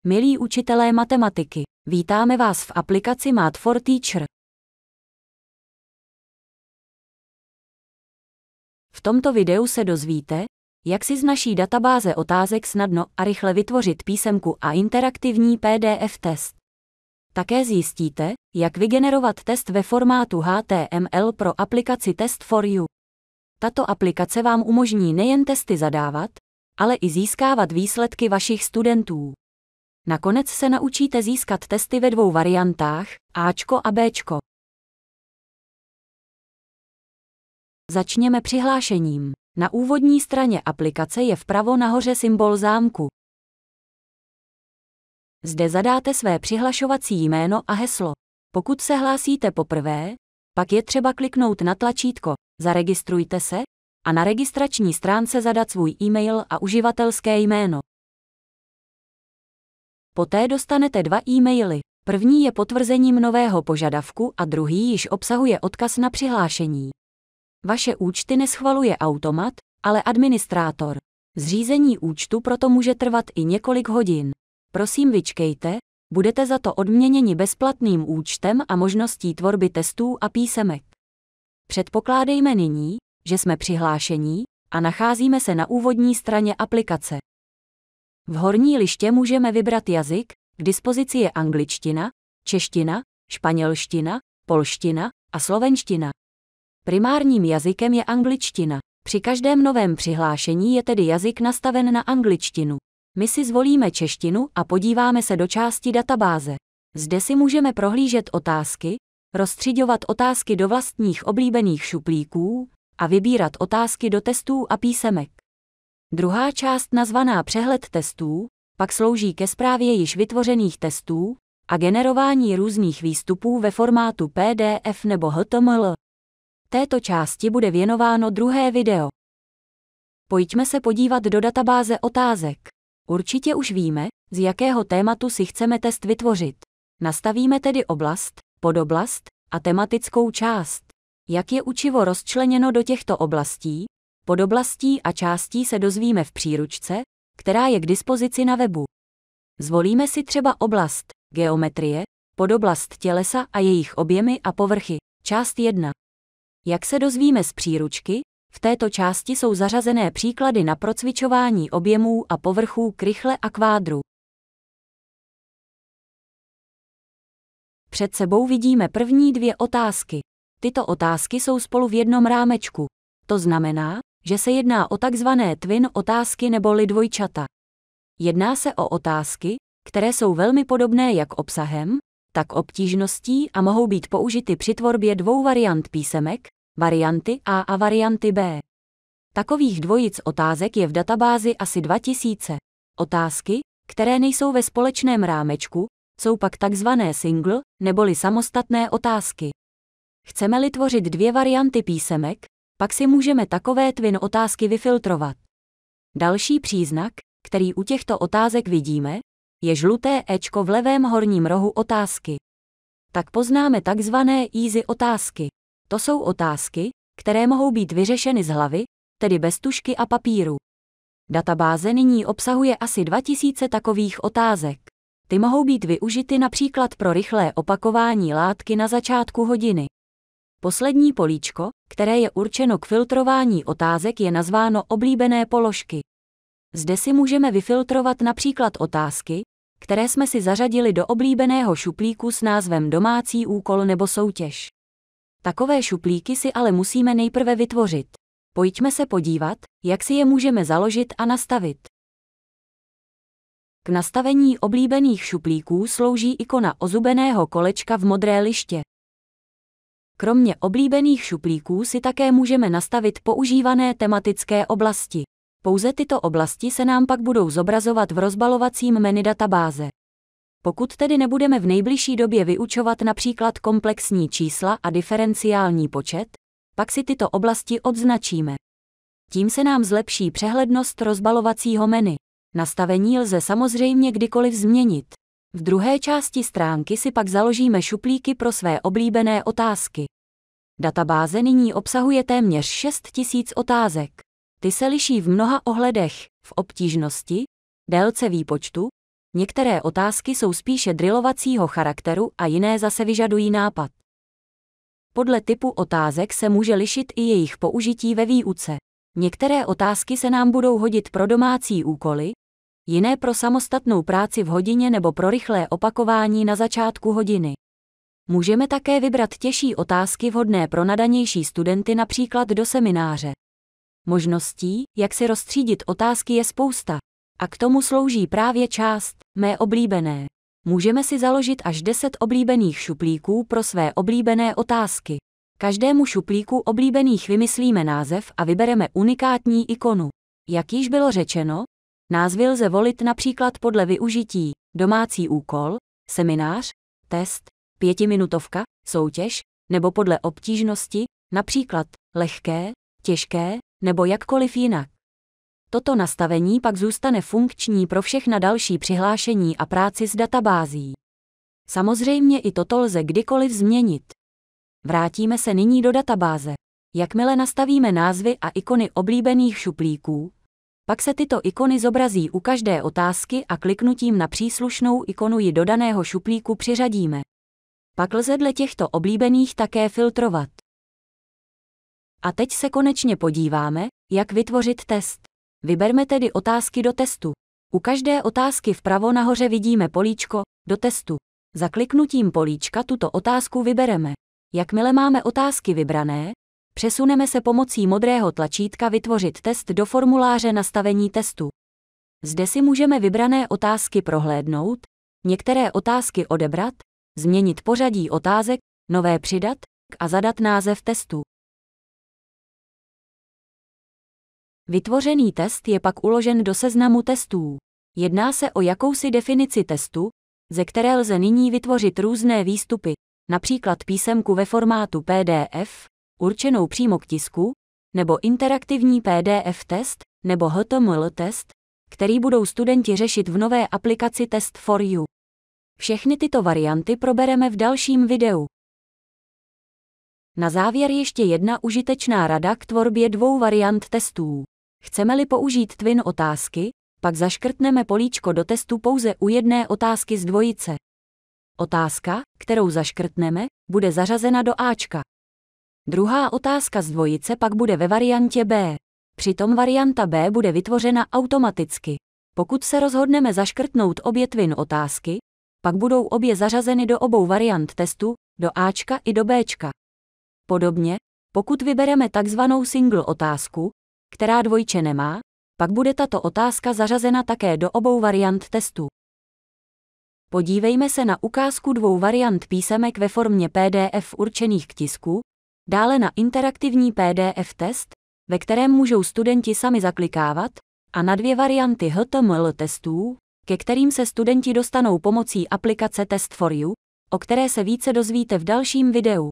Milí učitelé matematiky, vítáme vás v aplikaci Math for Teacher. V tomto videu se dozvíte, jak si z naší databáze otázek snadno a rychle vytvořit písemku a interaktivní PDF test. Také zjistíte, jak vygenerovat test ve formátu HTML pro aplikaci Test4U. Tato aplikace vám umožní nejen testy zadávat, ale i získávat výsledky vašich studentů. Nakonec se naučíte získat testy ve dvou variantách, Ačko a Bčko. Začněme přihlášením. Na úvodní straně aplikace je vpravo nahoře symbol zámku. Zde zadáte své přihlašovací jméno a heslo. Pokud se hlásíte poprvé, pak je třeba kliknout na tlačítko Zaregistrujte se a na registrační stránce zadat svůj e-mail a uživatelské jméno. Poté dostanete dva e-maily. První je potvrzením nového požadavku a druhý již obsahuje odkaz na přihlášení. Vaše účty neschvaluje automat, ale administrátor. Zřízení účtu proto může trvat i několik hodin. Prosím vyčkejte, budete za to odměněni bezplatným účtem a možností tvorby testů a písemek. Předpokládejme nyní, že jsme přihlášení a nacházíme se na úvodní straně aplikace. V horní liště můžeme vybrat jazyk, k dispozici je angličtina, čeština, španělština, polština a slovenština. Primárním jazykem je angličtina. Při každém novém přihlášení je tedy jazyk nastaven na angličtinu. My si zvolíme češtinu a podíváme se do části databáze. Zde si můžeme prohlížet otázky, rozstřiďovat otázky do vlastních oblíbených šuplíků a vybírat otázky do testů a písemek. Druhá část nazvaná Přehled testů pak slouží ke správě již vytvořených testů a generování různých výstupů ve formátu PDF nebo HTML. Této části bude věnováno druhé video. Pojďme se podívat do databáze otázek. Určitě už víme, z jakého tématu si chceme test vytvořit. Nastavíme tedy oblast, podoblast a tematickou část. Jak je učivo rozčleněno do těchto oblastí, podoblastí a částí se dozvíme v příručce, která je k dispozici na webu. Zvolíme si třeba oblast Geometrie, podoblast tělesa a jejich objemy a povrchy, část 1. Jak se dozvíme z příručky, v této části jsou zařazené příklady na procvičování objemů a povrchů krychle a kvádru. Před sebou vidíme první dvě otázky. Tyto otázky jsou spolu v jednom rámečku. To znamená, že se jedná o takzvané twin otázky neboli dvojčata. Jedná se o otázky, které jsou velmi podobné jak obsahem, tak obtížností a mohou být použity při tvorbě dvou variant písemek, varianty A a varianty B. Takových dvojic otázek je v databázi asi 2000. Otázky, které nejsou ve společném rámečku, jsou pak takzvané single, neboli samostatné otázky. Chceme-li tvořit dvě varianty písemek, pak si můžeme takové twin otázky vyfiltrovat. Další příznak, který u těchto otázek vidíme, je žluté éčko v levém horním rohu otázky. Tak poznáme takzvané easy otázky. To jsou otázky, které mohou být vyřešeny z hlavy, tedy bez tužky a papíru. Databáze nyní obsahuje asi 2000 takových otázek. Ty mohou být využity například pro rychlé opakování látky na začátku hodiny. Poslední políčko, které je určeno k filtrování otázek, je nazváno oblíbené položky. Zde si můžeme vyfiltrovat například otázky, které jsme si zařadili do oblíbeného šuplíku s názvem domácí úkol nebo soutěž. Takové šuplíky si ale musíme nejprve vytvořit. Pojďme se podívat, jak si je můžeme založit a nastavit. K nastavení oblíbených šuplíků slouží ikona ozubeného kolečka v modré liště. Kromě oblíbených šuplíků si také můžeme nastavit používané tematické oblasti. Pouze tyto oblasti se nám pak budou zobrazovat v rozbalovacím menu databáze. Pokud tedy nebudeme v nejbližší době vyučovat například komplexní čísla a diferenciální počet, pak si tyto oblasti odznačíme. Tím se nám zlepší přehlednost rozbalovacího menu. Nastavení lze samozřejmě kdykoliv změnit. V druhé části stránky si pak založíme šuplíky pro své oblíbené otázky. Databáze nyní obsahuje téměř 6000 otázek. Ty se liší v mnoha ohledech, v obtížnosti, délce výpočtu, Některé otázky jsou spíše drillovacího charakteru a jiné zase vyžadují nápad. Podle typu otázek se může lišit i jejich použití ve výuce. Některé otázky se nám budou hodit pro domácí úkoly, jiné pro samostatnou práci v hodině nebo pro rychlé opakování na začátku hodiny. Můžeme také vybrat těžší otázky vhodné pro nadanější studenty, například do semináře. Možností, jak si rozstřídit otázky, je spousta. A k tomu slouží právě část Mé oblíbené. Můžeme si založit až 10 oblíbených šuplíků pro své oblíbené otázky. Každému šuplíku oblíbených vymyslíme název a vybereme unikátní ikonu. Jak již bylo řečeno, názvy lze volit například podle využití: domácí úkol, seminář, test, 5minutovka, soutěž, nebo podle obtížnosti, například lehké, těžké, nebo jakkoliv jinak. Toto nastavení pak zůstane funkční pro všechna další přihlášení a práci s databází. Samozřejmě i toto lze kdykoliv změnit. Vrátíme se nyní do databáze. Jakmile nastavíme názvy a ikony oblíbených šuplíků, pak se tyto ikony zobrazí u každé otázky a kliknutím na příslušnou ikonu ji do daného šuplíku přiřadíme. Pak lze dle těchto oblíbených také filtrovat. A teď se konečně podíváme, jak vytvořit test. Vyberme tedy otázky do testu. U každé otázky vpravo nahoře vidíme políčko do testu. Za kliknutím políčka tuto otázku vybereme. Jakmile máme otázky vybrané, přesuneme se pomocí modrého tlačítka Vytvořit test do formuláře nastavení testu. Zde si můžeme vybrané otázky prohlédnout, některé otázky odebrat, změnit pořadí otázek, nové přidat a zadat název testu. Vytvořený test je pak uložen do seznamu testů. Jedná se o jakousi definici testu, ze které lze nyní vytvořit různé výstupy, například písemku ve formátu PDF, určenou přímo k tisku, nebo interaktivní PDF test, nebo HTML test, který budou studenti řešit v nové aplikaci Test for You. Všechny tyto varianty probereme v dalším videu. Na závěr ještě jedna užitečná rada k tvorbě 2 variant testů. Chceme-li použít twin otázky, pak zaškrtneme políčko do testu pouze u jedné otázky z dvojice. Otázka, kterou zaškrtneme, bude zařazena do Ačka. Druhá otázka z dvojice pak bude ve variantě B. Přitom varianta B bude vytvořena automaticky. Pokud se rozhodneme zaškrtnout obě twin otázky, pak budou obě zařazeny do obou variant testu, do Ačka i do Bčka. Podobně, pokud vybereme takzvanou single otázku, která dvojče nemá, pak bude tato otázka zařazena také do obou variant testu. Podívejme se na ukázku 2 variant písemek ve formě PDF určených k tisku, dále na interaktivní PDF test, ve kterém můžou studenti sami zaklikávat, a na 2 varianty HTML testů, ke kterým se studenti dostanou pomocí aplikace Test for You, o které se více dozvíte v dalším videu.